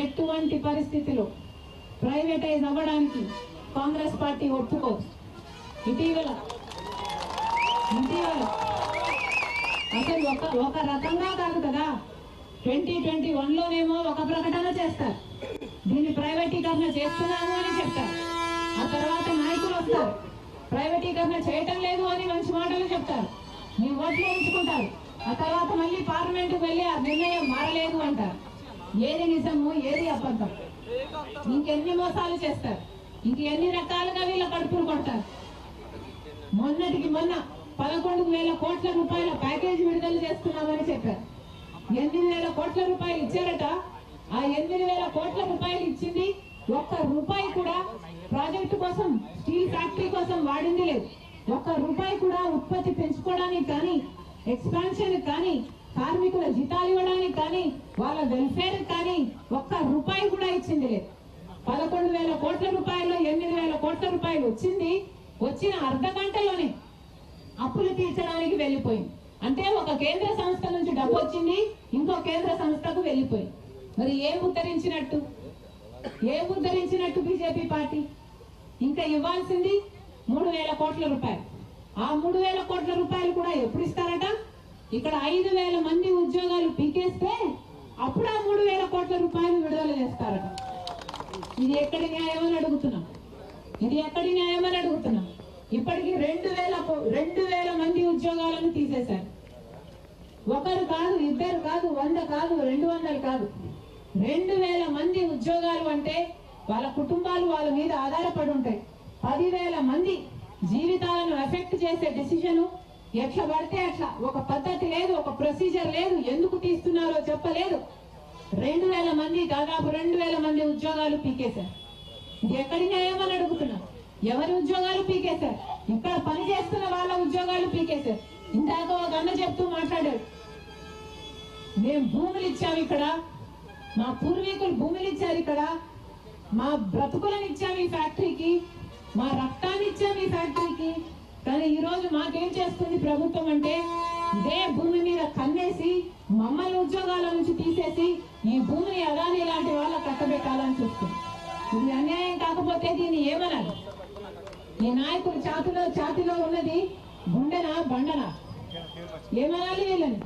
ఎటువంటి పరిస్థితిలో ప్రైవేటైజ్ అవ్వడానికి కాంగ్రెస్ పార్టీ ఒప్పుకోదు. ఇటీవల అసలు ఒక రకంగా కాదు కదా, 2021లోనేమో ఒక ప్రకటన చేస్తారు, దీన్ని ప్రైవేటీకరణ చేస్తున్నాము అని చెప్తారు. ఆ తర్వాత నాయకులు వస్తారు, ప్రైవేటీకరణ చేయటం లేదు అని మంచి మాటలు చెప్తారు, మీ ఓట్లు ఉంచుకుంటారు. ఆ తర్వాత మళ్ళీ పార్లమెంటుకు వెళ్ళి ఆ నిర్ణయం మారలేదు అంటారు. ఏది నిజము, ఏది అబద్ధం? ఇంకెన్ని మోసాలు చేస్తారు, ఇంకెన్ని రకాలుగా వీళ్ళ కడుపులు కొడతారు. మొన్నటికి మొన్న 11,000 కోట్ల రూపాయల ప్యాకేజీ విడుదల చేస్తున్నామని చెప్పారు. 8,000 కోట్ల రూపాయలు ఇచ్చారట. ఆ 8,000 కోట్ల రూపాయలు ఇచ్చింది ఒక్క రూపాయి కూడా ప్రాజెక్టు కోసం, స్టీల్ ఫ్యాక్టరీ కోసం వాడింది లేదు. ఒక్క రూపాయి కూడా ఉత్పత్తి పెంచుకోవడానికి కానీ, ఎక్స్పాన్షన్ కానీ, కార్మికుల జీతాలు ఇవ్వడానికి కానీ, వాళ్ళ వెల్ఫేర్ కానీ ఒక్క రూపాయి కూడా ఇచ్చింది లేదు. 11,000 కోట్ల రూపాయలు 8,000 కోట్ల రూపాయలు వచ్చిన అర్ధ గంటలోనే అప్పులు తీర్చడానికి వెళ్ళిపోయింది. అంటే ఒక కేంద్ర సంస్థ నుంచి డబ్బు వచ్చింది, ఇంకో కేంద్ర సంస్థకు వెళ్ళిపోయింది. మరి ఏం ఉద్ధరించినట్టు బీజేపీ పార్టీ? ఇంకా ఇవ్వాల్సింది 3,000 కోట్ల రూపాయలు. ఆ 3,000 కోట్ల రూపాయలు కూడా ఎప్పుడు ఇస్తారట? ఇక్కడ 5,000 మంది ఉద్యోగాలు పీకేస్తే అప్పుడు ఆ 3,000 కోట్ల రూపాయలు విడుదల చేస్తారట. ఇది ఎక్కడి న్యాయం అని అడుగుతున్నాం. ఇప్పటికి 2,000 మంది ఉద్యోగాలను తీసేశారు. ఒకరు కాదు, ఇద్దరు కాదు, 100 కాదు, 200 కాదు, 2,000 మంది ఉద్యోగాలు. అంటే వాళ్ళ కుటుంబాలు వాళ్ళ మీద ఆధారపడి ఉంటాయి. 10,000 మంది జీవితాలను ఎఫెక్ట్ చేసే డెసిషన్ ఎట్లా పడితే అట్లా, ఒక పద్ధతి లేదు, ఒక ప్రొసీజర్ లేదు, ఎందుకు తీస్తున్నారో చెప్పలేదు. 2,000 మంది, దాదాపు 2,000 మంది ఉద్యోగాలు పీకేశారు. ఇది ఎక్కడి న్యాయం అని అడుగుతున్నాం. ఎవరి ఉద్యోగాలు పీకేశారు? ఇక్కడ పని చేస్తున్న వాళ్ళ ఉద్యోగాలు పీకేశారు. ఇందాక ఒక అన్న చెప్తూ మాట్లాడారు, మేము భూములు ఇచ్చాము ఇక్కడ, మా పూర్వీకులు భూములు ఇచ్చారు, ఇక్కడ మా బ్రతుకులను ఇచ్చాము ఈ ఫ్యాక్టరీకి, మా రక్తాన్ని ఇచ్చాము ఈ ఫ్యాక్టరీకి. కానీ ఈ రోజు మాకేం చేస్తుంది ప్రభుత్వం అంటే, ఇదే భూమి మీద కన్నేసి మమ్మల్ని ఉద్యోగాల నుంచి తీసేసి ఈ భూమిని అదాని లాంటి వాళ్ళ కట్టబెట్టాలని చూస్తుంది. ఇది అన్యాయం కాకపోతే దీన్ని ఏమనాలి? ఈ నాయకులు ఛాతిలో ఉన్నది గుండెనా బండనా? ఏమనాలి వీళ్ళని?